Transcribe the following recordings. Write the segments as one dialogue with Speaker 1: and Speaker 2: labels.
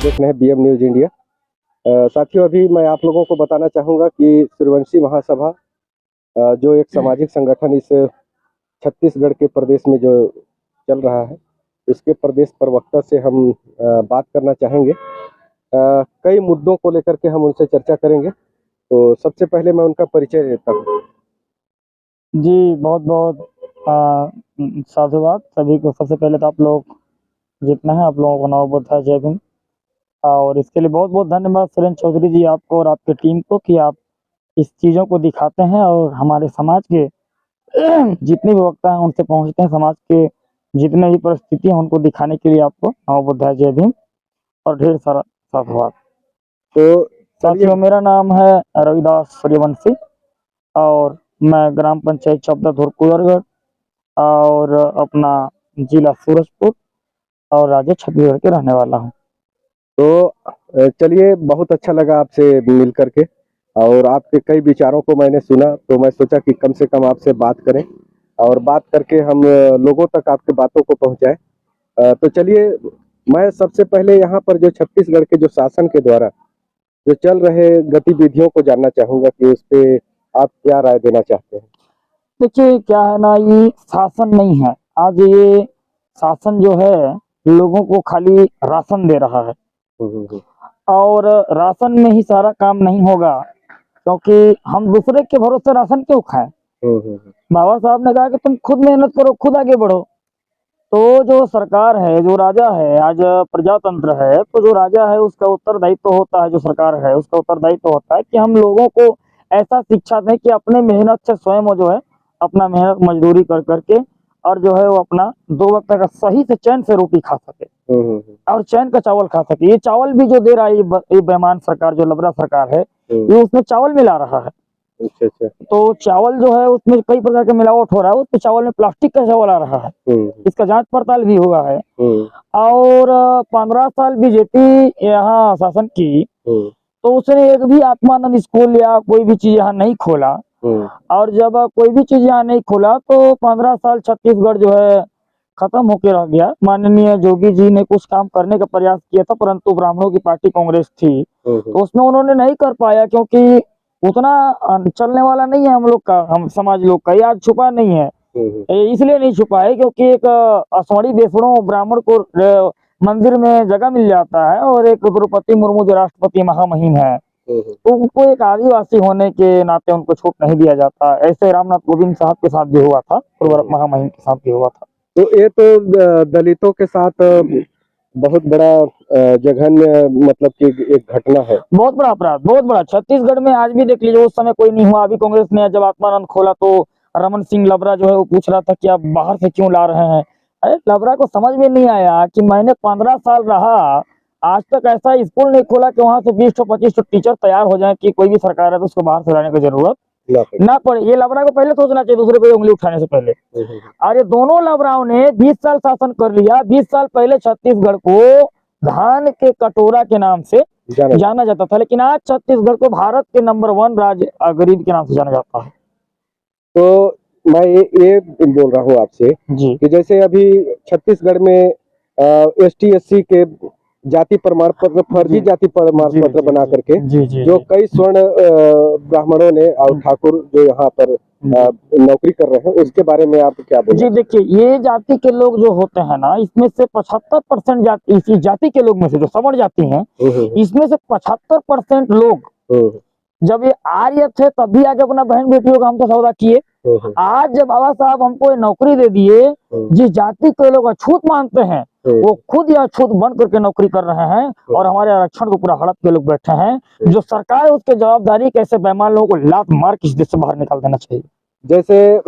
Speaker 1: देख रहे हैं बीएम न्यूज इंडिया। साथियों, अभी मैं आप लोगों को बताना चाहूँगा कि सूर्यवंशी महासभा जो एक सामाजिक संगठन इस छत्तीसगढ़ के प्रदेश में जो चल रहा है, उसके प्रदेश प्रवक्ता से हम बात करना चाहेंगे। कई मुद्दों को लेकर के हम उनसे चर्चा करेंगे। तो सबसे पहले मैं उनका परिचय देता हूँ।
Speaker 2: जी, बहुत बहुत साधुवाद सभी को। सबसे पहले तो आप लोग जितना है आप लोगों को नवबुद्ध है, जय भीम। और इसके लिए बहुत बहुत धन्यवाद सुरेंद्र चौधरी जी आपको और आपकी टीम को कि आप इस चीज़ों को दिखाते हैं और हमारे समाज के जितने भी वक्ता हैं उनसे पहुंचते हैं। समाज के जितने भी परिस्थिति हैं उनको दिखाने के लिए आपको नवबुद्ध है, जय भीम और ढेर सारा साधुवाद।
Speaker 1: तो
Speaker 2: साथियों, मेरा नाम है रविदास सूर्यवंशी और मैं ग्राम पंचायत चौपदा धुरकुदरगढ़ और अपना जिला सूरजपुर और राज्य छत्तीसगढ़ के रहने वाला हूँ।
Speaker 1: तो चलिए, बहुत अच्छा लगा आपसे मिल करके और आपके कई विचारों को मैंने सुना, तो मैं सोचा कि कम से कम आपसे बात करें और बात करके हम लोगों तक आपकी बातों को पहुंचाएं। तो चलिए, मैं सबसे पहले यहाँ पर जो छत्तीसगढ़ के जो शासन के द्वारा जो चल रहे गतिविधियों को जानना चाहूंगा कि उस पे आप क्या राय देना चाहते हैं।
Speaker 2: देखिए क्या है ना, ये शासन नहीं है। आज ये शासन जो है लोगों को खाली राशन दे रहा है
Speaker 1: हम्म,
Speaker 2: और राशन में ही सारा काम नहीं होगा, क्योंकि हम दूसरे के भरोसे राशन क्यों खाएं। बाबा साहब ने कहा कि तुम खुद मेहनत करो, खुद आगे बढ़ो। तो जो सरकार है, जो राजा है, आज प्रजातंत्र है, तो जो राजा है उसका उत्तरदायित्व होता है, जो सरकार है उसका उत्तरदायित्व होता है कि हम लोगों को ऐसा शिक्षा दें कि अपने मेहनत से स्वयं वो जो है अपना मेहनत मजदूरी कर करके और जो है वो अपना 2 वक्त का सही से चैन से रोटी खा सके और चैन का चावल खा सके। ये चावल भी जो दे रहा है ये बेईमान सरकार, जो लबरा सरकार है, ये उसमें चावल मिला रहा है।
Speaker 1: अच्छा।
Speaker 2: तो चावल जो है उसमें कई प्रकार का मिलावट हो रहा है। उसके चावल में प्लास्टिक का चावल आ रहा है, इसका जांच पड़ताल भी हुआ है। और 15 साल बीजेपी यहाँ शासन की, तो उसने एक भी आत्मानंद स्कूल या कोई भी चीज यहाँ नहीं खोला। और जब कोई भी चीज यहाँ नहीं खोला तो 15 साल छत्तीसगढ़ जो है खत्म होके रह गया। माननीय जोगी जी ने कुछ काम करने का प्रयास किया था, परंतु ब्राह्मणों की पार्टी कांग्रेस थी तो उसमें उन्होंने नहीं कर पाया, क्योंकि उतना चलने वाला नहीं है हम लोग का, हम समाज लोग का। ये आज छुपा नहीं है, इसलिए नहीं छुपा है क्योंकि एक असवड़ी बेसड़ों ब्राह्मण को मंदिर में जगह मिल जाता है और एक द्रौपदी मुर्मू जो राष्ट्रपति महामहिम है, तो उनको एक आदिवासी होने के नाते उनको छूट नहीं दिया जाता। ऐसे रामनाथ कोविंद साहब के साथ भी हुआ था, महामहिम के साथ भी हुआ था।
Speaker 1: तो ये तो दलितों के साथ बहुत बड़ा जघन्य मतलब कि एक घटना है, बहुत
Speaker 2: बड़ा अपराध, बहुत बड़ा। छत्तीसगढ़ में आज भी देख लीजिए, उस समय कोई नहीं हुआ। अभी कांग्रेस ने जब आत्मानंद खोला तो रमन सिंह लबरा जो है वो पूछ रहा था कि आप बाहर से क्यों ला रहे हैं। अरे लबरा को समझ में नहीं आया कि मैंने 15 साल रहा, आज तक ऐसा स्कूल नहीं खोला कि वहां से 20-25 टीचर तैयार हो जाए कि कोई भी सरकार है तो उसको बाहर से लाने की जरूरत ना पड़े। ये लबरा को पहले सोचना चाहिए दूसरे पे उंगली उठाने से पहले। और ये दोनों लबराओं ने 20 साल शासन कर लिया। 20 साल पहले छत्तीसगढ़ को धान के कटोरा के नाम से जाना जाता था, लेकिन आज छत्तीसगढ़ को भारत के नंबर 1 राज्य गरीब के नाम से जाना जाता है।
Speaker 1: तो मैं ये बोल रहा हूँ आपसे कि जैसे अभी छत्तीसगढ़ में ST SC के जाति प्रमाण पत्र, फर्जी जाति प्रमाण पत्र बना करके जो कई स्वर्ण ब्राह्मणों ने और ठाकुर जो यहाँ पर नौकरी कर रहे हैं, उसके बारे में आप क्या बोलेंगे।
Speaker 2: जी देखिए, ये जाति के लोग जो होते हैं ना, इसमें से 75% जाति, इसी जाति के लोग में से जो सवर्ण जाति हैं, इसमें से 75% लोग जब ये आर्य थे तब भी आगे अपना बहन बेटियों का हम तो सौदा किए। आज जब बाबा साहब हमको ये नौकरी दे दिए, जिस जाति के लोग अछूत मानते हैं वो खुद या अछूत बन करके नौकरी कर रहे हैं और हमारे आरक्षण को पूरा हड़प के लोग बैठे हैं। जो सरकार है उसकी जवाबदारी कैसे बेईमान लोगों को लात मार के इस देश से बाहर निकाल देना चाहिए।
Speaker 1: जैसे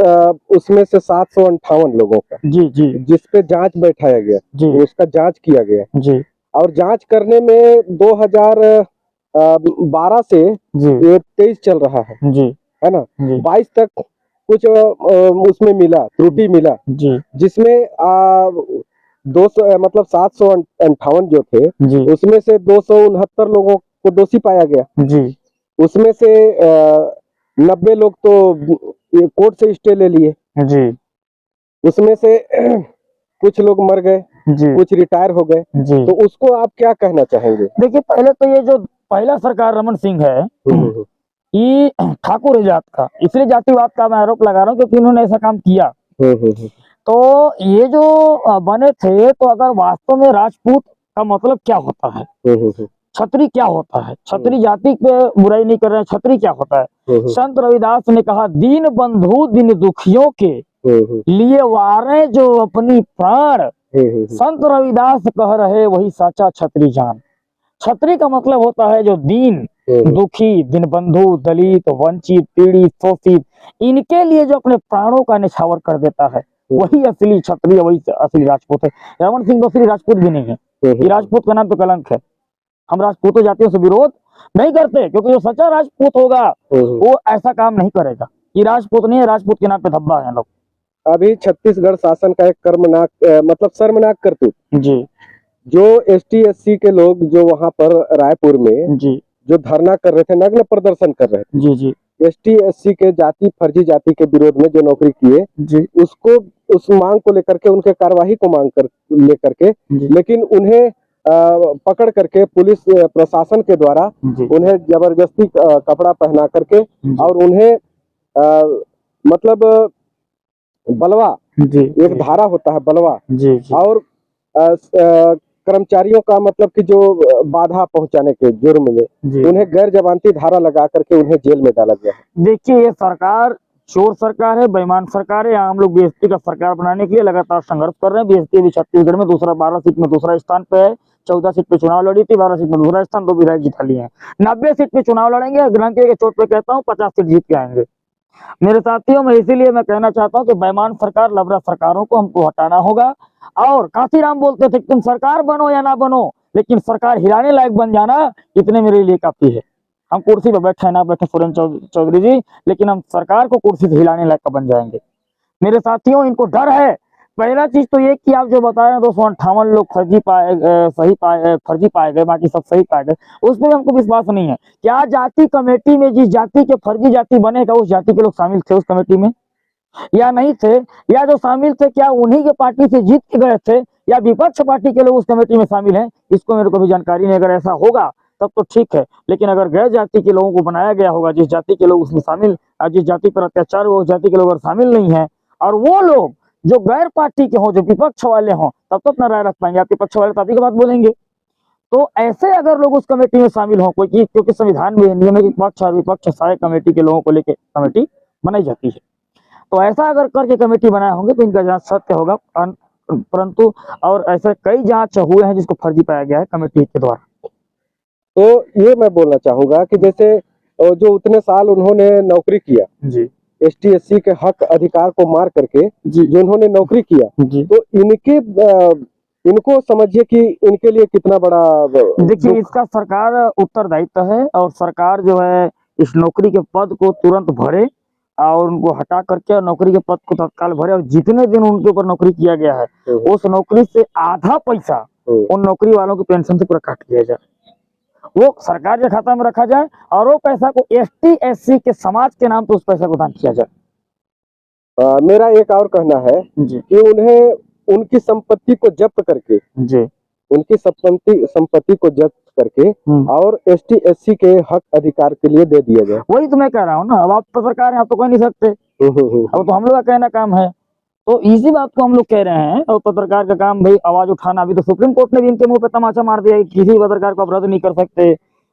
Speaker 1: उसमें से 758 लोगों का
Speaker 2: जी
Speaker 1: जिसपे जांच बैठाया गया, तो उसका जांच किया गया
Speaker 2: जी, और
Speaker 1: जांच करने में 2012 से ये 23 चल रहा है
Speaker 2: जी,
Speaker 1: है ना, 22 तक कुछ उसमें मिला, त्रुटि मिला
Speaker 2: जी,
Speaker 1: जिसमें 200 मतलब 758 जो थे उसमें से 269 लोगों को दोषी पाया गया जी। उसमें से 90 लोग तो कोर्ट से स्टे ले लिए जी। उसमें से कुछ लोग मर गए,
Speaker 2: जी
Speaker 1: कुछ रिटायर हो गए,
Speaker 2: जी।
Speaker 1: तो उसको आप क्या कहना चाहेंगे?
Speaker 2: देखिए, पहले तो ये जो पहला सरकार रमन सिंह है,
Speaker 1: हम्म,
Speaker 2: ये ठाकुर जात का, इसलिए जातिवाद का मैं आरोप लगा रहा हूँ क्योंकि इन्होंने ऐसा काम किया।
Speaker 1: हम्म,
Speaker 2: तो ये जो बने थे, तो अगर वास्तव में राजपूत का मतलब क्या होता है, छत्री क्या होता है, छत्री जाति पे बुराई नहीं कर रहे हैं, छत्री क्या होता है। संत रविदास ने कहा, दीन बंधु दिन दुखियों के लिए वारे जो अपनी प्राण, संत रविदास कह रहे वही साचा छत्री जान। छत्री का मतलब होता है जो दीन दुखी, दीनबंधु, दलित, वंचित, पीड़ित, शोषित, इनके लिए जो अपने प्राणों का निछावर कर देता है, वही असली क्षत्रिय, वही असली राजपूत है। रमन सिंह तो असली राजपूत भी नहीं है, ये राजपूत का नाम तो कलंक है। हम राजपूतों जातियों से विरोध नहीं करते, क्योंकि जो सच्चा राजपूत होगा वो ऐसा काम नहीं करेगा। ये राजपूत नहीं है, राजपूत के नाम पे धब्बा है लोग।
Speaker 1: अभी छत्तीसगढ़ शासन का एक कर्मनाक मतलब शर्मनाक करतूत,
Speaker 2: जी
Speaker 1: जो एसटी एससी के लोग जो वहां पर रायपुर में
Speaker 2: जी
Speaker 1: जो धरना कर रहे थे, नग्न प्रदर्शन कर रहे थे,
Speaker 2: जी जी
Speaker 1: एसटी एससी के जाति फर्जी जाति के विरोध में जो नौकरी किए,
Speaker 2: जी
Speaker 1: उसको उस मांग को लेकर के, उनके कार्यवाही को मांग कर लेकर के,
Speaker 2: जी
Speaker 1: लेकिन उन्हें पकड़ करके पुलिस प्रशासन के द्वारा
Speaker 2: जी
Speaker 1: उन्हें जबरदस्ती कपड़ा पहना करके और उन्हें मतलब बलवा,
Speaker 2: जी
Speaker 1: एक धारा होता है बलवा,
Speaker 2: जी जी
Speaker 1: और कर्मचारियों का मतलब कि जो बाधा पहुंचाने के जुर्म में
Speaker 2: जी।
Speaker 1: उन्हें गैर जमानती धारा लगा करके उन्हें जेल में डाला गया है।
Speaker 2: देखिए, ये सरकार चोर सरकार है, बेईमान सरकार है। यहाँ हम लोग बीएसपी का सरकार बनाने के लिए लगातार संघर्ष कर रहे हैं। बीएसपी अभी छत्तीसगढ़ में 12 सीट में दूसरा स्थान पे है। 14 सीट पे चुनाव लड़ी थी, 12 सीट में दूसरा स्थान, 2 विधायक जिता लिए हैं। 90 सीट पे चुनाव लड़ेंगे, ग्रंथी के चोट पे कहता हूँ 50 सीट जीत के आएंगे मेरे साथियों। मैं इसीलिए मैं कहना चाहता हूँ कि बेईमान सरकार, लबरा सरकारों को हमको हटाना होगा। और कांसीराम बोलते थे कि तुम सरकार बनो या ना बनो, लेकिन सरकार हिलाने लायक बन जाना, इतने मेरे लिए काफी है। हम कुर्सी पर बैठे ना बैठे सुरेंद्र चौधरी जी, लेकिन हम सरकार को कुर्सी से हिलाने लायक बन जाएंगे मेरे साथियों। इनको डर है। पहला चीज तो ये कि आप जो बता रहे हैं 258 लोग फर्जी पाए गए, बाकी सब सही पाए गए, उसमें हमको विश्वास नहीं है। क्या जाति कमेटी में जिस जाति के फर्जी जाति बनेगा, उस जाति के लोग शामिल थे उस कमेटी में या नहीं थे? या जो शामिल थे, क्या उन्हीं के पार्टी से जीत के गए थे या विपक्ष पार्टी के लोग उस कमेटी में शामिल हैं? इसको मेरे को भी जानकारी नहीं। अगर ऐसा होगा तब तो ठीक है, लेकिन अगर गैर जाति के लोगों को बनाया गया होगा, जिस जाति के लोग उसमें शामिल, जिस जाति पर अत्याचार हुआ उस जाति के लोग अगर शामिल नहीं है, और वो लोग जो गैर पार्टी के हों, जो विपक्ष वाले हों, तब तो अपना राय रख पाएंगे। आप विपक्ष वाले पार्टी की बात बोलेंगे, तो ऐसे अगर लोग उस कमेटी में शामिल हों, कोई, क्योंकि संविधान में नियम है कि पक्ष और विपक्ष सारे कमेटी के लोगों को लेकर कमेटी बनाई जाती है, तो ऐसा अगर करके कमेटी बनाए होंगे तो इनका जांच सत्य होगा। परंतु और ऐसे कई जांच हुए हैं जिसको फर्जी पाया गया है कमेटी के द्वारा।
Speaker 1: तो ये मैं बोलना चाहूंगा कि जैसे जो उतने साल उन्होंने नौकरी किया,
Speaker 2: जी
Speaker 1: एसटी एससी के हक अधिकार को मार करके
Speaker 2: जी
Speaker 1: जो उन्होंने नौकरी किया,
Speaker 2: जी।
Speaker 1: तो इनको समझिए कि इनके लिए कितना बड़ा
Speaker 2: देखिए, इसका सरकार उत्तरदायित्व है, और सरकार जो है इस नौकरी के पद को तुरंत भरे और उनको हटा करके नौकरी के पद को तत्काल भरे, और जितने दिन उनके ऊपर नौकरी किया गया है उस नौकरी से आधा पैसा उन नौकरी वालों की पेंशन से पूरा काट लिया जाए, वो सरकार के खाता में रखा जाए, और वो पैसा को एसटी एससी के समाज के नाम पे उस पैसा को दान किया जाए।
Speaker 1: मेरा एक और कहना है
Speaker 2: जी
Speaker 1: कि उन्हें उनकी संपत्ति को जब्त करके,
Speaker 2: जी
Speaker 1: उनकी संपत्ति को जब्त करके और एसटी एससी के हक अधिकार के लिए दे दिया जाए।
Speaker 2: वही तो मैं कह रहा हूँ ना। अब आप पत्रकार हैं, आप तो कह नहीं सकते, अब तो हम लोग का कहना काम है, तो इसी बात को हम लोग कह रहे हैं। और पत्रकार का काम भाई आवाज उठाना। अभी तो सुप्रीम कोर्ट ने भी इनके मुंह पे तमाचा मार दिया कि किसी पत्रकार को अपराध नहीं कर सकते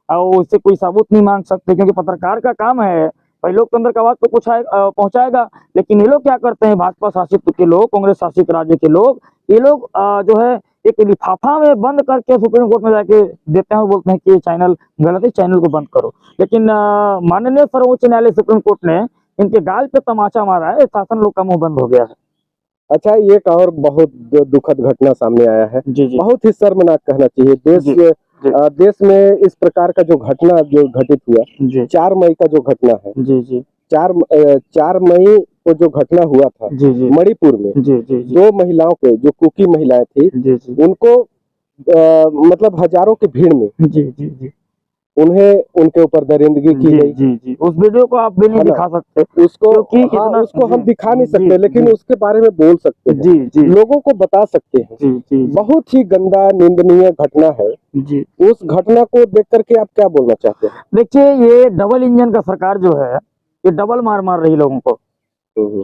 Speaker 2: और उससे कोई सबूत नहीं मांग सकते, क्योंकि पत्रकार का काम है भाई लोकतंत्र का आवाज तो पहुंचाएगा। लेकिन ये लोग क्या करते हैं, भाजपा शासित के लोग, कांग्रेस शासित राज्य के लोग, ये लोग जो है एक लिफाफा में बंद करके सुप्रीम कोर्ट में जाके देते हैं, बोलते हैं कि ये चैनल गलत है, चैनल को बंद करो। लेकिन माननीय सर्वोच्च न्यायालय सुप्रीम कोर्ट ने इनके गाल पे तमाचा मारा है, शासन लोग का मुंह बंद हो गया है।
Speaker 1: अच्छा, एक और बहुत दुखद घटना सामने आया है,
Speaker 2: जी जी
Speaker 1: बहुत ही शर्मनाक कहना चाहिए। देश में इस प्रकार का जो घटना जो घटित हुआ,
Speaker 2: जी
Speaker 1: 4 मई का जो घटना है,
Speaker 2: जी जी
Speaker 1: 4 मई को जो घटना हुआ था
Speaker 2: जी जी
Speaker 1: मणिपुर में,
Speaker 2: जी जी जी
Speaker 1: 2 महिलाओं के, जो कुकी महिलाएं थी,
Speaker 2: जी जी
Speaker 1: उनको मतलब हजारों की भीड़ में
Speaker 2: जी जी जी
Speaker 1: उन्हें उनके ऊपर दरिंदगी की
Speaker 2: जी
Speaker 1: गई।
Speaker 2: जी जी, उस वीडियो को आप भी नहीं
Speaker 1: है ना?
Speaker 2: दिखा सकते
Speaker 1: उसको
Speaker 2: क्योंकि
Speaker 1: हाँ,
Speaker 2: इतना
Speaker 1: उसको हम
Speaker 2: जी
Speaker 1: दिखा नहीं
Speaker 2: जी
Speaker 1: सकते, लेकिन
Speaker 2: जी
Speaker 1: उसके बारे में बोल सकते हैं,
Speaker 2: जी जी
Speaker 1: लोगों को बता सकते हैं।
Speaker 2: जी जी
Speaker 1: बहुत ही गंदा निंदनीय घटना है।
Speaker 2: जी।
Speaker 1: उस घटना को देख करके आप क्या बोलना चाहते हैं?
Speaker 2: देखिए, ये डबल इंजन का सरकार जो है, ये डबल मार मार रही लोगों को।
Speaker 1: हम्म,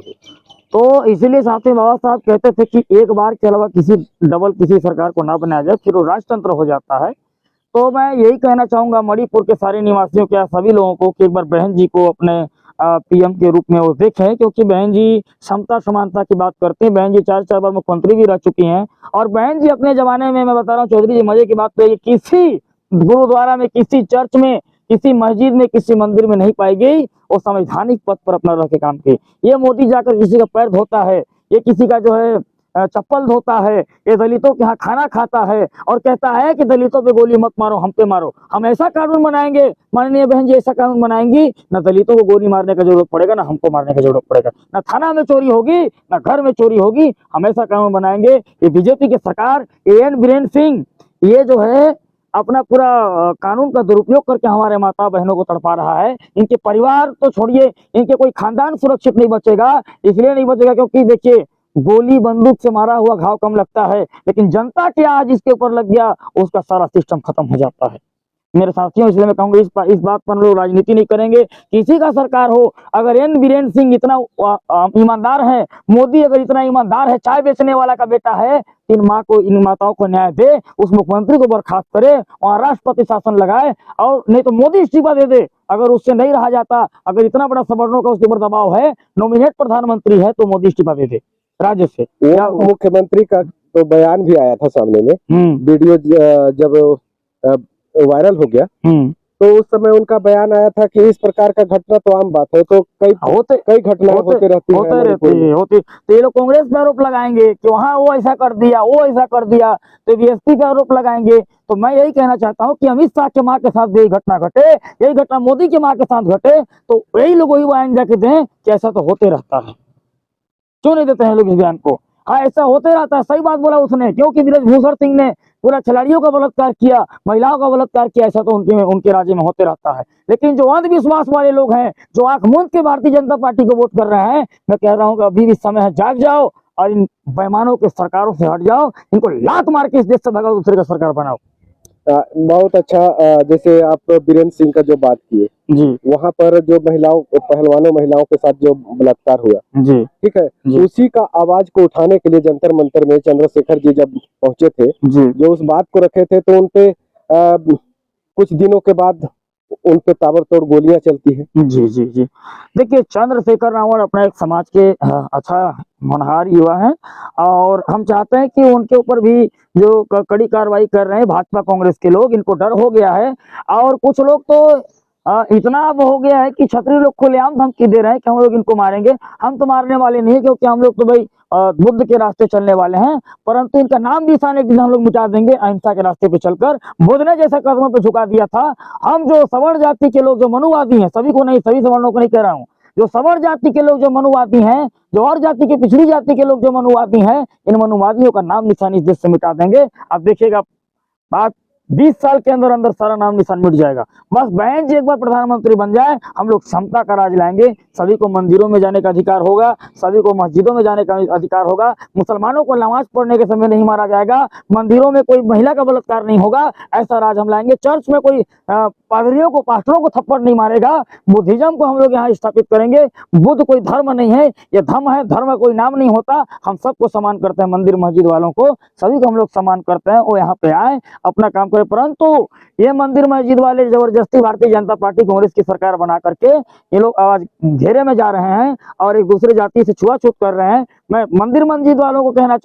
Speaker 2: तो इसीलिए साथ में बाबा साहब कहते थे कि एक बार के अलावा किसी सरकार को ना बनाया जाए, फिर वो राजतंत्र हो जाता है। तो मैं यही कहना चाहूंगा मणिपुर के सारे निवासियों के, सभी लोगों को, कि एक बार बहन जी को अपने पीएम के रूप में वो देखें, क्योंकि बहन जी समता समानता की बात करते हैं। बहन जी 4 बार मुख्यमंत्री भी रह चुकी हैं। और बहन जी अपने जमाने में, मैं बता रहा हूँ चौधरी जी, मजे की बात तो ये, किसी गुरुद्वारा में, किसी चर्च में, किसी मस्जिद में, किसी मंदिर में नहीं पाई गई। वो संवैधानिक पद पर अपना रह के काम की। ये मोदी जाकर किसी का पैर धोता है, ये किसी का जो है चप्पल धोता है, ये दलितों के यहाँ खाना खाता है और कहता है कि दलितों पे गोली मत मारो, हम पे मारो। हम ऐसा कानून बनाएंगे, माननीय बहन जी, ऐसा कानून बनाएंगी, ना दलितों को गोली मारने का जरूरत पड़ेगा, ना हमको मारने का जरूरत पड़ेगा, ना थाना में चोरी होगी, ना घर में चोरी होगी। हम ऐसा कानून बनाएंगे। ये बीजेपी की सरकार, एन बीरेन सिंह, ये जो है अपना पूरा कानून का दुरुपयोग करके हमारे माता बहनों को तड़पा रहा है। इनके परिवार तो छोड़िए, इनके कोई खानदान सुरक्षित नहीं बचेगा। इसलिए नहीं बचेगा क्योंकि देखिए, गोली बंदूक से मारा हुआ घाव कम लगता है, लेकिन जनता के आज इसके ऊपर लग गया, उसका सारा सिस्टम खत्म हो जाता है। मेरे साथियों, इसलिए मैं कहूंगा इस बात पर हम लोग राजनीति नहीं करेंगे। किसी का सरकार हो, अगर एन बीरेन सिंह इतना ईमानदार है, मोदी अगर इतना ईमानदार है, चाय बेचने वाला का बेटा है, इन माताओं को न्याय दे, उस मुख्यमंत्री को बर्खास्त करे, वहां राष्ट्रपति शासन लगाए, और नहीं तो मोदी इस्तीफा दे दे। अगर उससे नहीं रहा जाता, अगर इतना बड़ा सवर्णों का उसके ऊपर दबाव है, नॉमिनेट प्रधानमंत्री है, तो मोदी इस्तीफा दे दे राज्य से।
Speaker 1: वो मुख्यमंत्री का तो बयान भी आया था सामने में, वीडियो जब वायरल हो गया, तो उस समय उनका बयान आया था कि इस प्रकार का घटना तो आम बात है, तो कई घटनाएं होते रहती
Speaker 2: हैं। तो ये लोग कांग्रेस पे आरोप लगाएंगे कि वहां वो ऐसा कर दिया, वो ऐसा कर दिया, तो बीएसपी पे आरोप लगाएंगे। तो मैं यही कहना चाहता हूँ कि अमित शाह के माँ के साथ यही घटना घटे, यही घटना मोदी की माँ के साथ घटे, तो यही लोग वही बयान जाके दें कि ऐसा तो होते रहता है। क्यों नहीं देते हैं लोग इस बयान को? हाँ, ऐसा होते रहता है, सही बात बोला उसने, क्योंकि ब्रजभूषण सिंह ने पूरा खिलाड़ियों का बलात्कार किया, महिलाओं का बलात्कार किया, ऐसा तो उनके राज्य में होते रहता है। लेकिन जो अंधविश्वास वाले लोग हैं, जो आंख मूंद के भारतीय जनता पार्टी को वोट कर रहे हैं, मैं कह रहा हूँ कि अभी भी समय है, जाग जाओ और इन बेईमानों के सरकारों से हट जाओ, इनको लात मार के इस देश से भगाओ, दूसरे का सरकार बनाओ।
Speaker 1: बहुत अच्छा। जैसे आप बीरेन सिंह का जो बात किए
Speaker 2: जी,
Speaker 1: वहां पर जो पहलवानों महिलाओं के साथ जो बलात्कार हुआ,
Speaker 2: जी,
Speaker 1: ठीक है, उसी का आवाज को उठाने के लिए जंतर मंतर में चंद्रशेखर जी जब पहुंचे थे, जो उस बात को रखे थे, तो उनपे कुछ दिनों के बाद उनपे ताबड़तोड़ गोलियां चलती है।
Speaker 2: जी जी जी। देखिए, चंद्रशेखर रावण अपना एक समाज के अच्छा होनहार युवा है, और हम चाहते हैं कि उनके ऊपर भी जो कड़ी कार्रवाई कर रहे हैं भाजपा कांग्रेस के लोग, इनको डर हो गया है। और कुछ लोग तो इतना अब हो गया है कि छतरी लोग खुलेआम धमकी दे रहे हैं कि हम लोग इनको मारेंगे। हम तो मारने वाले नहीं, क्योंकि हम लोग तो भाई बुद्ध के रास्ते चलने वाले हैं, परंतु इनका नाम निशान एक दिन हम लोग मिटा देंगे अहिंसा के रास्ते पे चलकर। बुद्ध ने जैसे कदमों पे झुका दिया था। हम जो सवर्ण जाति के लोग, जो मनुवादी हैं, सभी को नहीं, सभी सवर्णों को नहीं कह रहा हूँ, जो सवर्ण जाति के लोग जो मनुवादी हैं, जो और जाति के पिछड़ी जाति के लोग जो मनुवादी हैं, इन मनुवादियों का नाम निशान इस देश से मिटा देंगे। आप देखिएगा, बात 20 साल के अंदर अंदर सारा नाम निशान मिट जाएगा। बस बहन जी एक बार प्रधानमंत्री बन जाए, हम लोग समता का राज लाएंगे। सभी को मंदिरों में जाने का अधिकार होगा, सभी को मस्जिदों में जाने का अधिकार होगा, मुसलमानों को नमाज पढ़ने के समय नहीं मारा जाएगा, मंदिरों में कोई महिला का बलात्कार नहीं होगा, ऐसा राज हम लाएंगे। चर्च में कोई पादरियों को, पास्टरों को थप्पड़ नहीं मारेगा। बुद्धिज्म को हम लोग यहाँ स्थापित करेंगे। बुद्ध कोई धर्म नहीं है, ये धर्म है, धर्म कोई नाम नहीं होता। हम सबको सम्मान करते हैं, मंदिर मस्जिद वालों को, सभी को हम लोग सम्मान करते हैं। वो यहाँ पे आए, अपना काम करें। परंतु ये मंदिर मस्जिद वाले जबरदस्ती भारतीय जनता पार्टी कांग्रेस की सरकार बना करके ये लोग आज घेरे में जा रहे हैं और एक दूसरे जाति से छुआछूत कर रहे हैं। मैं मंदिर मस्जिद वालों को कहना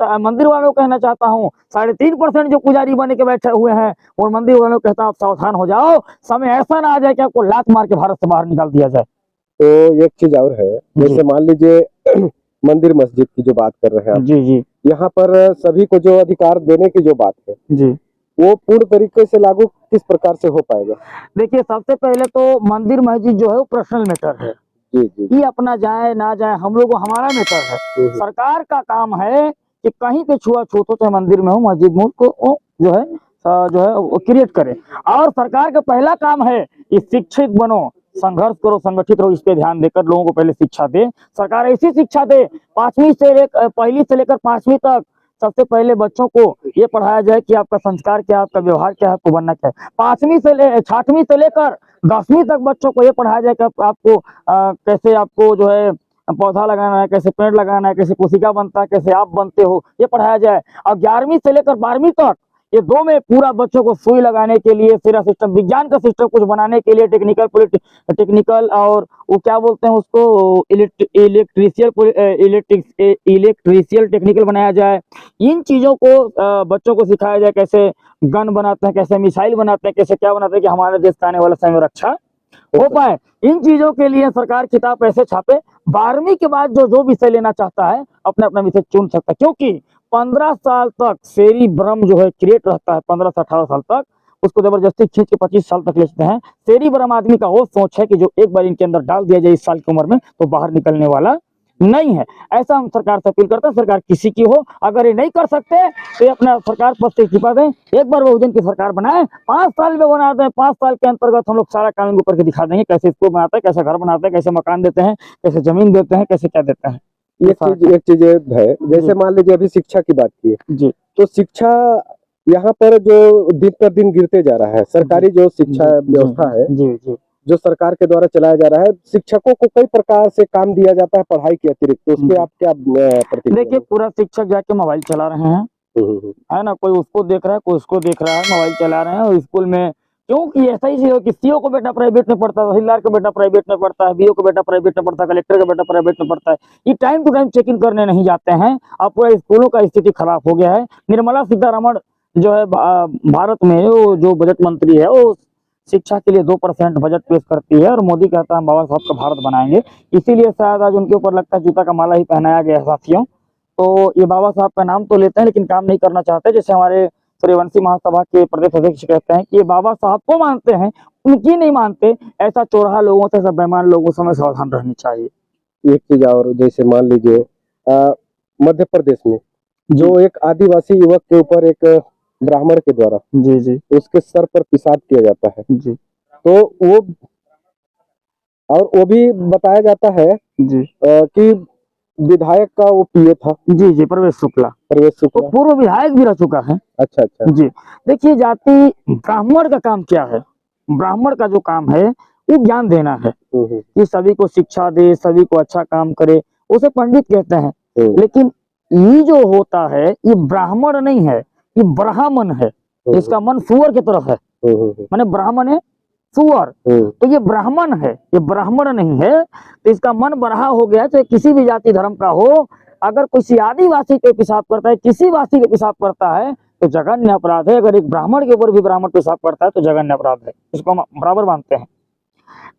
Speaker 2: चाहता हूँ, 3.5% जो पुजारी बने के बैठे हुए हैं, और मंदिर वालों को कहता हूँ, सावधान हो जाओ, समय ऐसा ना आ जाए कि आपको लात मार के भारत से बाहर निकाल दिया जाए।
Speaker 1: तो एक चीज और है, जैसे मान लीजिए मंदिर मस्जिद की जो बात कर रहे हैं आप,
Speaker 2: जी जी,
Speaker 1: यहाँ पर सभी को जो अधिकार देने की जो बात है
Speaker 2: जी,
Speaker 1: वो पूर्ण तरीके से लागू किस प्रकार से हो पाएगा?
Speaker 2: देखिए, सबसे पहले तो मंदिर मस्जिद जो है वो पर्सनल मैटर है।
Speaker 1: जी जी,
Speaker 2: कि अपना जाए ना जाए, हम लोग को हमारा मैटर है। सरकार का काम है कि कहीं पे छुआछूत हो, चाहे मंदिर में हो, मस्जिद में हो, जो है जो है वो क्रिएट करे। और सरकार का पहला काम है कि शिक्षित बनो, संघर्ष करो, संगठित रहो, इस पे ध्यान देकर लोगों को पहले शिक्षा दे। सरकार ऐसी शिक्षा दे, पहली से लेकर 5वीं तक सबसे पहले बच्चों को ये पढ़ाया जाए कि आपका संस्कार क्या है, आपका व्यवहार क्या है, आपको बनना क्या है। 6वीं से लेकर 10वीं तक बच्चों को ये पढ़ाया जाए कि आपको कैसे आपको जो है पौधा लगाना है, कैसे पेड़ लगाना है, कैसे कोशिका बनता है, कैसे आप बनते हो, ये पढ़ाया जाए। और 11वीं से लेकर 12वीं तक ये 2 में पूरा बच्चों को सुई लगाने के लिए पूरा सिस्टम, विज्ञान का सिस्टम कुछ बनाने के लिए टेक्निकल और वो क्या बोलते हैं उसको इलेक्ट्रिशियल टेक्निकल बनाया जाए। इन चीजों को बच्चों को सिखाया जाए, कैसे गन बनाते हैं, कैसे मिसाइल बनाते हैं, कैसे क्या बनाते हैं कि हमारे देश का आने वाला समय में रक्षा हो पाए। इन चीजों के लिए सरकार किताब पैसे छापे। 12वीं के बाद जो विषय लेना चाहता है अपना अपना विषय चुन सकता है, क्योंकि 15 साल तक सेरिब्रम जो है क्रिएट रहता है। 15 से 18 साल तक उसको जबरदस्ती खींच के 25 साल तक लेते हैं। सेरिब्रम आदमी का वो सोच है कि जो एक बार इनके अंदर डाल दिया जाए इस साल की उम्र में तो बाहर निकलने वाला नहीं है। ऐसा हम सरकार से अपील करते हैं, सरकार किसी की हो, अगर ये नहीं कर सकते तो ये अपना सरकार पद से इस्तीफा दें, एक बार बहुजन की सरकार बनाए, 5 साल में बना दें। 5 साल के अंतर्गत हम लोग सारा काम इनको करके दिखा देंगे, कैसे स्कूल बनाते हैं, कैसे घर बनाते हैं, कैसे मकान देते हैं, कैसे जमीन देते हैं, कैसे क्या देते हैं।
Speaker 1: एक चीज है, जैसे मान लीजिए अभी शिक्षा की बात की है
Speaker 2: जी,
Speaker 1: तो शिक्षा यहाँ पर जो दिन पर दिन गिरते जा रहा है, सरकारी जो शिक्षा व्यवस्था है
Speaker 2: जी जी
Speaker 1: जो सरकार के द्वारा चलाया जा रहा है, शिक्षकों को कई प्रकार से काम दिया जाता है पढ़ाई के अतिरिक्त, तो उस पे आप क्या प्रतिक्रिया?
Speaker 2: देखिए, पूरा शिक्षक जाके मोबाइल चला रहे हैं, है ना, कोई उसको देख रहा है, कोई उसको देख रहा है, मोबाइल चला रहे हैं। और स्कूल में क्योंकि ऐसा ही हो कि सीओ को बेटा प्राइवेट में पढ़ता है, तहसीलदार का बेटा प्राइवेट में पढ़ता है, बीओ का बेटा प्राइवेट में पढ़ता है, कलेक्टर का बेटा प्राइवेट में पढ़ता है। ये टाइम टू टाइम चेकिंग करने नहीं जाते हैं। अब पूरा स्कूलों का स्थिति खराब हो गया है। निर्मला सीतारमण जो है भारत में वो जो बजट मंत्री है, वो शिक्षा के लिए 2% बजट पेश करती है और मोदी कहता है हम बाबा साहब का भारत बनाएंगे। इसीलिए शायद आज उनके ऊपर लगता है जूता का माला ही पहनाया गया है साथियों। तो ये बाबा साहब का नाम तो लेते हैं लेकिन काम नहीं करना चाहते। जैसे हमारे सूर्यवंशी महासभा के प्रदेश अध्यक्ष कहते हैं कि ये बाबा साहब को मानते हैं, उनकी नहीं मानते। ऐसा चौराहा लोगों से, ऐसा बेईमान लोगों से हमें सावधान रहनी चाहिए।
Speaker 1: एक चीज और, जैसे मान लीजिए मध्य प्रदेश में जो एक आदिवासी युवक के ऊपर एक ब्राह्मण के द्वारा
Speaker 2: जी जी
Speaker 1: उसके सर पर पेशाब किया जाता है
Speaker 2: जी,
Speaker 1: तो वो भी बताया जाता है
Speaker 2: जी
Speaker 1: कि विधायक का वो पीए था।
Speaker 2: जी जी, प्रवेश शुक्ला
Speaker 1: शुक्ला
Speaker 2: पूर्व विधायक भी रह चुका है।
Speaker 1: अच्छा अच्छा
Speaker 2: जी, देखिए, जाति ब्राह्मण का काम क्या है? ब्राह्मण का जो काम है वो ज्ञान देना है कि सभी को शिक्षा दे, सभी को अच्छा काम करे, उसे पंडित कहते हैं। लेकिन ये जो होता है ये ब्राह्मण नहीं है, ये ब्राह्मण है। इसका मन सुअर की तरफ है, माने ब्राह्मण है सुअर, तो ये ब्राह्मण है, ये ब्राह्मण नहीं है। तो इसका मन बरहा हो गया, चाहे किसी भी जाति धर्म का हो। अगर किसी आदिवासी पे पेशाब करता है, किसी वासी पे पेशाब करता है तो जघन्य अपराध है। अगर एक ब्राह्मण के ऊपर भी ब्राह्मण पेशाब करता है तो जघन्य अपराध है, इसको हम बराबर मानते हैं।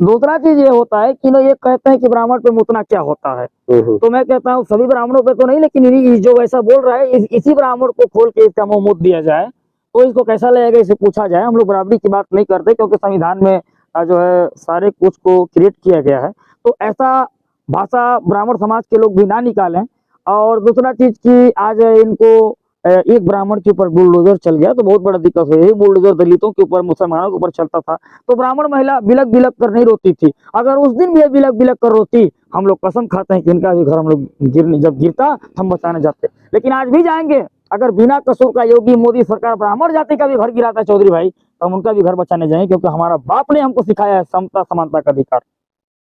Speaker 2: दूसरा चीज ये होता है कि ये कहते हैं कि ब्राह्मण पे मुतना क्या होता है, तो मैं कहता हूँ सभी ब्राह्मणों पे तो नहीं, लेकिन जो ऐसा बोल रहा है इसी ब्राह्मण को खोल के इसका मुंह मुद दिया जाए तो इसको कैसा लगेगा, इसे पूछा जाए। हम लोग बराबरी की बात नहीं करते क्योंकि संविधान में जो है सारे कुछ को क्रिएट किया गया है, तो ऐसा भाषा ब्राह्मण समाज के लोग भी ना निकालें। और दूसरा चीज की आज इनको एक ब्राह्मण के ऊपर बुलडोजर चल गया तो बहुत बड़ा दिक्कत हुई। बुलडोजर दलितों के ऊपर, मुसलमानों के ऊपर चलता था तो ब्राह्मण महिला बिलक बिलक कर नहीं रोती थी। अगर उस दिन भी बिलक बिलक कर रोती, हम लोग कसम खाते हैं कि इनका भी घर हम लोग जब गिरता हम बचाने जाते। लेकिन आज भी जाएंगे, अगर बिना कसूर का योगी मोदी सरकार ब्राह्मण जाति का भी घर गिराता है चौधरी भाई, तो हम उनका भी घर बचाने जाएंगे, क्योंकि हमारा बाप ने हमको सिखाया है समता समानता का अधिकार।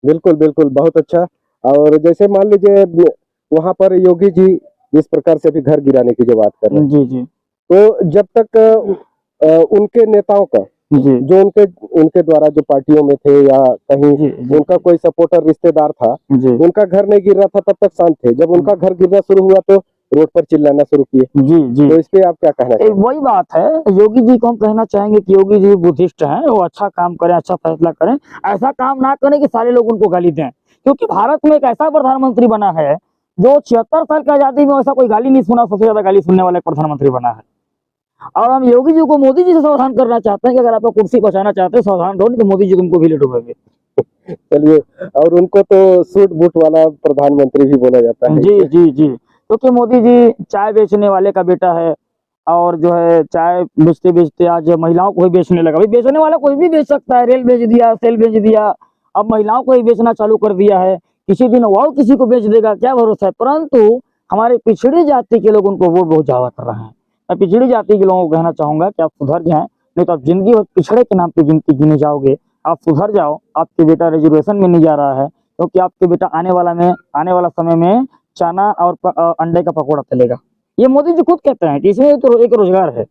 Speaker 1: बिल्कुल बिल्कुल, बहुत अच्छा। और जैसे मान लीजिए वहां पर योगी जी जिस प्रकार से भी घर गिराने की जो बात कर रहे हैं,
Speaker 2: जी जी,
Speaker 1: तो जब तक उनके नेताओं का
Speaker 2: जी
Speaker 1: जो उनके द्वारा जो पार्टियों में थे या कहीं
Speaker 2: जी, जी,
Speaker 1: उनका कोई सपोर्टर रिश्तेदार था,
Speaker 2: जी
Speaker 1: उनका घर नहीं गिर रहा था तब तक शांत थे। जब उनका घर गिरना शुरू हुआ तो रोड पर चिल्लाना शुरू किए।
Speaker 2: जी जी,
Speaker 1: तो इस पे आप क्या कहना चाहेंगे?
Speaker 2: वही बात है, योगी जी को हम कहना चाहेंगे कि योगी जी बुद्धिस्ट हैं, वो अच्छा काम करें, अच्छा फैसला करें। ऐसा काम ना करें कि सारे लोग उनको गाली दें, क्योंकि भारत में एक ऐसा प्रधानमंत्री बना है जो 76 साल की आजादी में ऐसा कोई गाली नहीं सुना, सबसे ज्यादा गाली सुनने वाला प्रधानमंत्री बना है। और हम योगी जी को मोदी जी से सावधान करना चाहते हैं कि अगर आपको कुर्सी बचाना चाहते हैं सावधान रहो, नहीं तो मोदी जी तुमको भी ले डूबेंगे।
Speaker 1: चलिए, और उनको तो सूट बूट वाला प्रधानमंत्री भी बोला जाता है।
Speaker 2: जी जी जी, क्योंकि मोदी जी चाय बेचने वाले का बेटा है, और जो है चाय बेचते बेचते आज महिलाओं को ही बेचने लगा। भाई बेचने वाला कोई भी बेच सकता है, रेल बेच दिया, सेल बेच दिया, अब महिलाओं को ही बेचना चालू कर दिया है। किसी दिन वो किसी को बेच देगा, क्या भरोसा है। परंतु हमारे पिछड़ी जाति के लोग उनको वोट बहुत ज्यादा कर रहे हैं। मैं पिछड़ी जाति के लोगों को कहना चाहूंगा कि आप सुधर जाएं, नहीं तो आप जिंदगी भर पिछड़े के नाम पे गिनती गिने जाओगे। आप सुधर जाओ, आपके बेटा रिजर्वेशन में नहीं जा रहा है, क्योंकि आपके बेटा आने वाला समय में चना और अंडे का पकौड़ा चलेगा। ये मोदी जी खुद कहते हैं कि इसमें तो एक रोजगार है।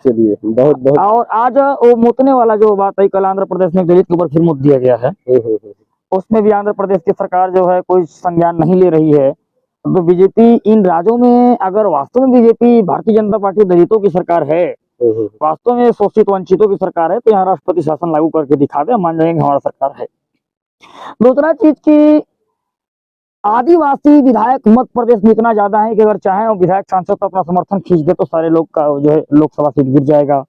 Speaker 1: चलिए बहुत बहुत।
Speaker 2: और आज वो मुतने वाला जो बात है, कल आंध्र प्रदेश में दलित के ऊपर फिर मुत दिया गया है, उसमें भी आंध्र प्रदेश की सरकार जो है कोई संज्ञान नहीं ले रही है। तो बीजेपी इन राज्यों में, अगर वास्तव में बीजेपी भारतीय जनता पार्टी दलितों की सरकार है, वास्तव में शोषित वंचितों की सरकार है, तो यहाँ राष्ट्रपति शासन लागू करके दिखा दे, मान जाएंगे हमारा सरकार है। दूसरा चीज की आदिवासी विधायक मध्य प्रदेश में इतना ज्यादा है कि अगर चाहे वो विधायक सांसद तो अपना समर्थन खींच दे तो सारे लोग का जो है लोकसभा सीट गिर जाएगा,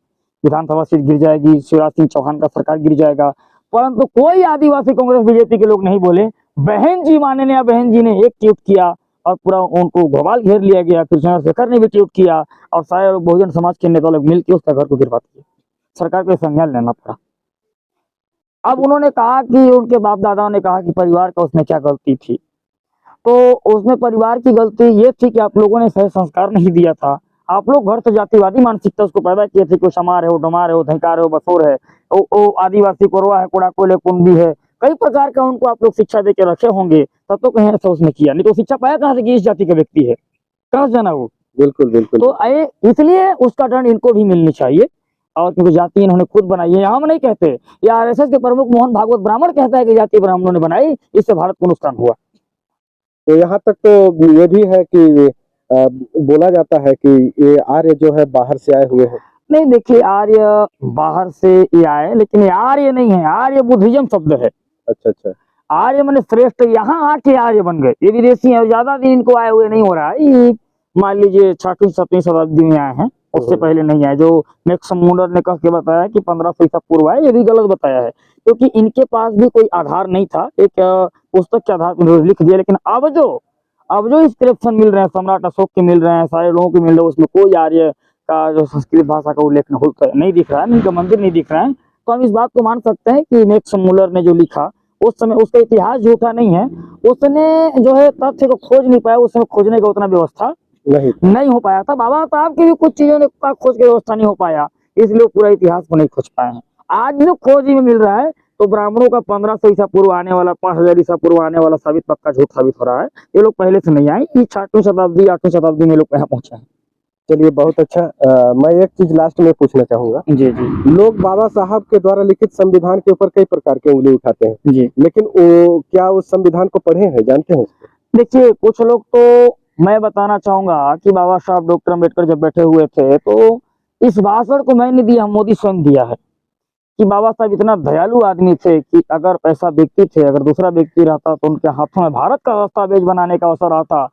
Speaker 2: विधानसभा सीट गिर जाएगी, शिवराज सिंह चौहान का सरकार गिर जाएगा। परंतु कोई आदिवासी कांग्रेस बीजेपी के लोग नहीं बोले। बहन जी माननीय बहन जी ने एक ट्वीट किया और पूरा उनको घोबाल घेर लिया गया। फिर चंद्रशेखर ने भी ट्वीट किया और सारे लोग बहुजन समाज के नेता लोग मिलकर उसका घर को गिरवा दिया। सरकार को संज्ञान लेना पड़ा। अब उन्होंने कहा कि उनके बाप दादाओं ने कहा कि परिवार का उसमें क्या गलती थी, तो उसमें परिवार की गलती ये थी कि आप लोगों ने सही संस्कार नहीं दिया था। आप लोग घर से जातिवादी मानसिकता उसको पैदा किए थे कि वो समार है, वो डमार है, वो धंकार है, वो बसोर है, वो आदिवासी कोरवा है, कोड़ा कोले कुंडी है, कई प्रकार का उनको आप लोग शिक्षा दे के रखे होंगे, तब तो कहीं ऐसा उसने किया नहीं। तो शिक्षा पाया कहाँ से कि इस जाति का व्यक्ति है, कहाँ से जाना वो।
Speaker 1: बिल्कुल बिल्कुल।
Speaker 2: तो इसलिए उसका दंड इनको भी मिलनी चाहिए। और क्योंकि जाति इन्होंने खुद बनाई है, हम नहीं कहते। ये आरएसएस के प्रमुख मोहन भागवत ब्राह्मण कहता है कि जाति ब्राह्मणों ने बनाई, इससे भारत को नुकसान हुआ।
Speaker 1: तो यहाँ तक तो ये भी है कि बोला जाता है कि ये आर्य जो है बाहर से आए हुए हैं।
Speaker 2: नहीं देखिए, आर्य बाहर से ये आए, लेकिन ये आर्य नहीं है, आर्य बुद्धिज्म शब्द है।
Speaker 1: अच्छा अच्छा।
Speaker 2: आर्य माने श्रेष्ठ, यहाँ आके आर्य बन गए। ये विदेशी है, ज्यादा दिन इनको आए हुए नहीं हो रहा है। ये मान लीजिए 6वीं 7वीं शताब्दी में आए हैं, उससे पहले नहीं आए। जो मैक्स मुलर ने कह के बताया कि 1500 ईसा पूर्व आए, ये भी गलत बताया है, क्योंकि इनके पास भी कोई आधार नहीं था। एक पुस्तक के आधार पर लिख दिया। लेकिन अब जो इंस्क्रिप्शन मिल रहे हैं, सम्राट अशोक के मिल रहे हैं, सारे लोगों के मिल रहे हैं, उसमें कोई आर्य का जो संस्कृत भाषा का उल्लेख नहीं दिख रहा है, इनका मंदिर नहीं दिख रहा है। तो हम इस बात को मान सकते हैं कि मैक्स मुलर ने जो लिखा उस समय उसका इतिहास झूठा नहीं है। उसने जो है तथ्य को खोज नहीं पाया, उस समय खोजने का उतना व्यवस्था नहीं हो पाया था। बाबा साहब की भी कुछ चीजों ने खोज की व्यवस्था नहीं हो पाया, इसलिए पूरा इतिहास को नहीं खोज पाए हैं। आज जो खोज में मिल रहा है, तो ब्राह्मणों का 1500 ईसा पूर्व आने वाला, 5000 ईसा पूर्व आने वाला साबित पक्का झूठ साबित हो रहा है। ये लोग पहले से नहीं आए, ये 6वीं शताब्दी 8वीं शताब्दी में लोग यहाँ पहुंचे हैं।
Speaker 1: चलिए बहुत अच्छा। मैं एक चीज लास्ट में पूछना चाहूंगा।
Speaker 2: जी जी।
Speaker 1: लोग बाबा साहब के द्वारा लिखित संविधान के ऊपर कई प्रकार की उंगली उठाते हैं
Speaker 2: जी,
Speaker 1: लेकिन वो क्या उस संविधान को पढ़े हैं, जानते हैं?
Speaker 2: देखिए कुछ लोग, तो मैं बताना चाहूंगा कि बाबा साहब डॉक्टर अम्बेडकर जब बैठे हुए थे, तो इस भाषण को मैंने दिया, मोदी स्वयं दिया है, कि बाबा साहब इतना दयालु आदमी थे कि अगर ऐसा व्यक्ति थे, अगर दूसरा व्यक्ति रहता तो उनके हाथों में भारत का दस्तावेज बनाने का अवसर आता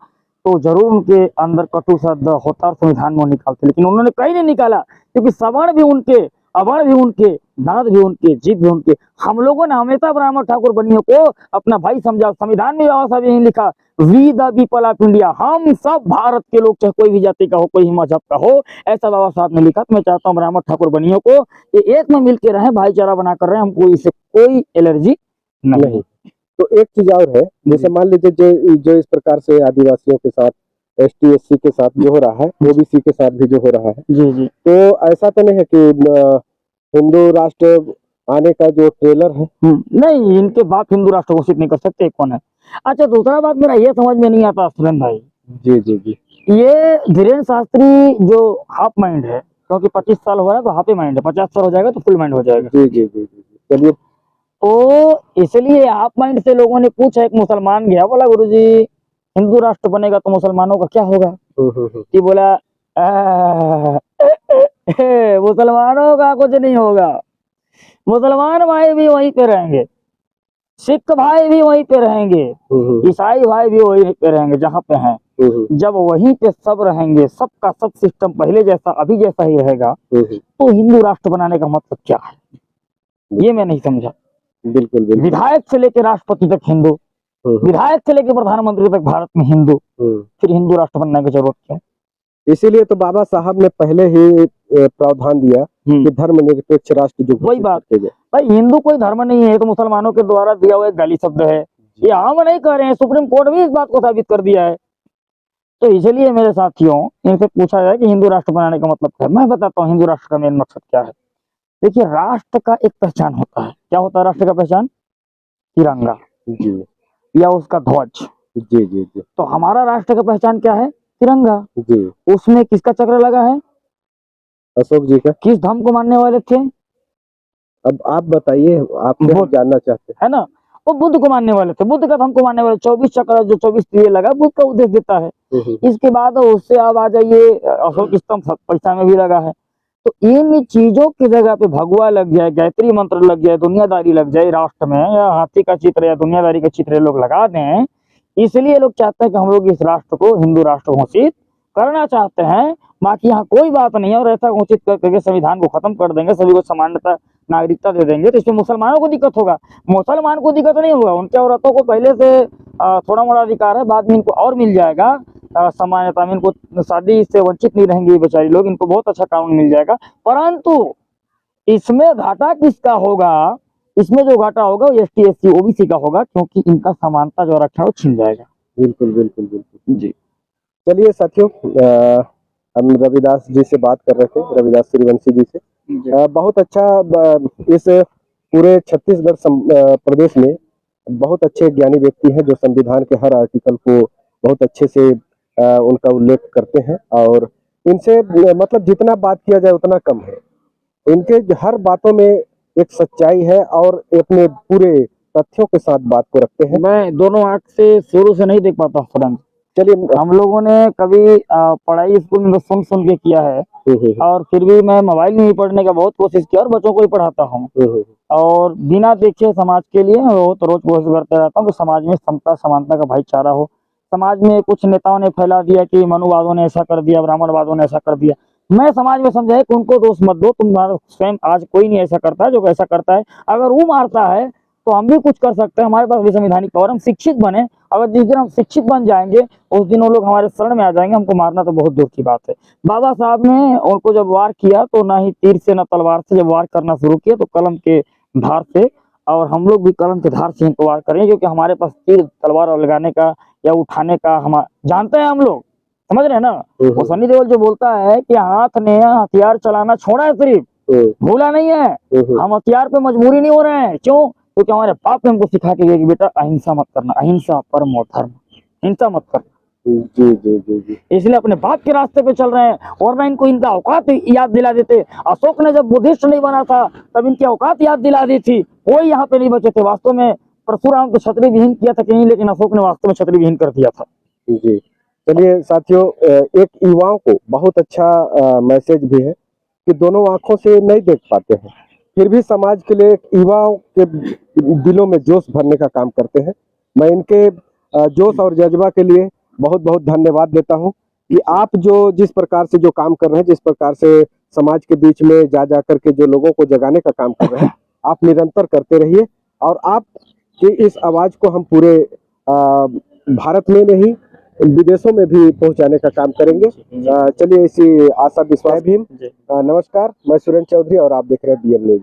Speaker 2: तो जरूर उनके अंदर कटु शब्द होता और संविधान में निकालते। लेकिन उन्होंने कहीं नहीं निकाला, क्योंकि सवर्ण भी उनके, अवर्ण भी उनके, दांत भी उनके, जीत भी उनके। हम लोगों ने हमेशा ब्राह्मण ठाकुर बनियों को अपना भाई समझा। संविधान में बाबा साहब यही लिखा, we the people of India, हम सब भारत के लोग, चाहे कोई भी जाति का हो, कोई भी मजहब का हो, ऐसा बाबा साहब ने लिखा। तो मैं चाहता हूँ ब्राह्मण ठाकुर बनियों को ये एक में मिलकर रहे, भाईचारा बना कर रहे, हमको इससे कोई एलर्जी नहीं।
Speaker 1: तो एक चीज और है, जैसे मान लीजिए जो इस प्रकार से आदिवासियों के साथ, ST SC के साथ जो हो रहा है, OBC के साथ भी जो हो रहा है,
Speaker 2: जी जी,
Speaker 1: तो ऐसा तो नहीं है कि हिंदू राष्ट्र आने का जो ट्रेलर है?
Speaker 2: नहीं, इनके बाप हिंदू राष्ट्र घोषित नहीं कर सकते, कौन है। अच्छा, दूसरा बात मेरा ये समझ में नहीं आता सुरेंद्र भाई,
Speaker 1: जी जी जी,
Speaker 2: ये धीरेन्द्र शास्त्री जो हाफ माइंड है, क्योंकि 25 साल हो रहा है तो हाफ ही माइंड है, 50 साल हो जाएगा तो फुल माइंड हो जाएगा।
Speaker 1: जी जी जी जी, चलिए।
Speaker 2: तो इसलिए हाफ माइंड से लोगों ने पूछा, एक मुसलमान गया, बोला गुरुजी हिंदू राष्ट्र बनेगा तो मुसलमानों का क्या होगा? कि बोला मुसलमानों का कुछ नहीं होगा, मुसलमान भाई भी वहीं पे रहेंगे, सिख भाई भी वहीं पे रहेंगे, ईसाई भाई भी वहीं पे रहेंगे जहाँ पे हैं। जब वहीं पे सब रहेंगे, सबका सब सिस्टम पहले जैसा अभी जैसा ही रहेगा, तो हिंदू राष्ट्र बनाने का मतलब क्या है, ये मैं नहीं समझा।
Speaker 1: बिल्कुल बिल्कुल।
Speaker 2: विधायक से लेकर राष्ट्रपति तक हिंदू, विधायक से लेकर प्रधानमंत्री तक भारत में हिंदू, फिर हिंदू राष्ट्र बनने की जरूरत क्या?
Speaker 1: इसीलिए तो बाबा साहब ने पहले ही प्रावधान दिया कि धर्मनिरपेक्ष राष्ट्र जो
Speaker 2: वही बात है भाई, हिंदू कोई धर्म नहीं है, तो मुसलमानों के द्वारा दिया हुआ एक गाली शब्द है, ये हम नहीं कह रहे हैं, सुप्रीम कोर्ट भी इस बात को साबित कर दिया है। तो इसलिए मेरे साथियों, इनसे पूछा जाए कि हिंदू राष्ट्र बनाने का मतलब क्या है, मैं बताता हूँ हिंदू राष्ट्र का मेन मकसद क्या है। देखिए, राष्ट्र का एक पहचान होता है, क्या होता है राष्ट्र का पहचान? तिरंगा
Speaker 1: जी
Speaker 2: या उसका ध्वज।
Speaker 1: जी जी जी।
Speaker 2: तो हमारा राष्ट्र का पहचान क्या है? तिरंगा।
Speaker 1: जी।
Speaker 2: उसमें किसका चक्र लगा है?
Speaker 1: अशोक जी का।
Speaker 2: किस धर्म को मानने वाले थे?
Speaker 1: अब आप बताइए, आप क्या जानना चाहते हैं?
Speaker 2: है ना, वो बुद्ध को मानने वाले थे, बुद्ध का धर्म को मानने वाले। 24 चक्र जो 24 तीर लगा, बुद्ध का उद्देश्य देता है। इसके बाद उससे अब आ जाइए, अशोक स्तंभ पैसा में भी लगा है। तो इन चीजों की जगह पे भगवा लग जाए, गायत्री मंत्र लग जाए, दुनियादारी लग जाए राष्ट्र में, या हाथी का चित्र या दुनियादारी का चित्र लोग लगा दें, इसलिए लोग चाहते हैं कि हम लोग इस राष्ट्र को हिंदू राष्ट्र घोषित करना चाहते हैं। बाकी यहाँ कोई बात नहीं है, और ऐसा घोषित करके संविधान को खत्म कर देंगे, सभी को समानता नागरिकता दे देंगे, तो इसमें मुसलमानों को दिक्कत होगा? मुसलमान को दिक्कत नहीं होगा, उनके औरतों को पहले से थोड़ा मोड़ा अधिकार है, बाद में इनको और मिल जाएगा समानता में, इनको शादी से वंचित नहीं रहेंगे बेचारी लोग, इनको बहुत अच्छा कानून मिल जाएगा। परंतु इसमें घाटा किसका होगा? इसमें जो घाटा होगा वो ST SC OBC का होगा, क्योंकि इनका समानता जो आरक्षण वो छिन जाएगा। बिल्कुल बिल्कुल बिल्कुल जी।
Speaker 1: चलिए साथियों, हम रविदास जी से बात कर रहे थे, रविदास सूर्यवंशी जी से। बहुत अच्छा, इस पूरे छत्तीसगढ़ प्रदेश में बहुत अच्छे ज्ञानी व्यक्ति हैं जो संविधान के हर आर्टिकल को बहुत अच्छे से उनका उल्लेख करते हैं, और इनसे मतलब जितना बात किया जाए उतना कम है। इनके हर बातों में एक सच्चाई है और अपने पूरे तथ्यों के साथ बात को रखते हैं।
Speaker 2: मैं दोनों आंख से शुरू से नहीं देख पाता फ्रेंड। चलिए, हम लोगों ने कभी पढ़ाई स्कूल में सुन सुन के किया है, और फिर भी मैं मोबाइल में भी पढ़ने का बहुत कोशिश किया, और बच्चों को भी पढ़ाता हूँ, और बिना देखे समाज के लिए वो तो रोज कोशिश करते रहता हूँ कि समाज में समता समानता का भाईचारा हो। समाज में कुछ नेताओं ने फैला दिया कि मनुवादों ने ऐसा कर दिया, ब्राह्मणवादों ने ऐसा कर दिया। मैं समाज में समझाए कि उनको दोष मत दो, तुम्हारा स्वयं आज कोई नहीं ऐसा करता है, जो ऐसा करता है अगर वो मारता है तो हम भी कुछ कर सकते हैं, हमारे पास भी संवैधानिक पावर, हम शिक्षित बने। अगर जिस दिन हम शिक्षित बन जाएंगे उस दिन वो लोग हमारे शरण में आ जाएंगे, हमको मारना तो बहुत दूर की बात है। बाबा साहब ने उनको जब वार किया तो ना ही तीर से ना तलवार से, जब वार करना शुरू किया तो कलम के धार से, और हम लोग भी कलम के धार से इनको वार करें, क्योंकि हमारे पास तीर तलवार लगाने का या उठाने का हम जानते हैं, हम लोग समझ रहे हैं ना। वो सनी देओल जो बोलता है कि हाथ ने हथियार चलाना छोड़ा है, सिर्फ भूला नहीं है, हम हथियार पे मजबूरी नहीं हो रहे हैं। क्यों? क्योंकि हमारे पाप ने हमको सिखा के गए कि बेटा अहिंसा मत करना, अहिंसा परमो धर्म, हिंसा मत करना।
Speaker 1: जी जी जी जी।
Speaker 2: इसलिए अपने बाप के रास्ते पे चल रहे हैं, वरना इनको इनका औकात याद दिला देते। अशोक ने जब बुद्धिस्ट नहीं बना था तब इनकी औकात याद दिला दी थी, कोई यहाँ पे नहीं बचे थे। वास्तव में परशुराम को छतरी विहीन किया था कहीं, लेकिन अशोक ने वास्तव में छतरी विहीन कर दिया था।
Speaker 1: जी। चलिए साथियों, एक युवाओं को बहुत अच्छा मैसेज भी है कि दोनों आंखों से नहीं देख पाते हैं, फिर भी समाज के लिए युवाओं के दिलों में जोश भरने का काम करते हैं। मैं इनके जोश और जज्बा के लिए बहुत बहुत धन्यवाद देता हूं कि आप जो जिस प्रकार से जो काम कर रहे हैं, जिस प्रकार से समाज के बीच में जा करके जो लोगों को जगाने का काम कर रहे हैं, आप निरंतर करते रहिए, और आप की इस आवाज को हम पूरे भारत में नहीं विदेशों में भी पहुंचाने का काम करेंगे। चलिए इसी आशा विश्वास भीम। नमस्कार, मैं सुरेंद्र चौधरी और आप देख रहे हैं BM न्यूज़।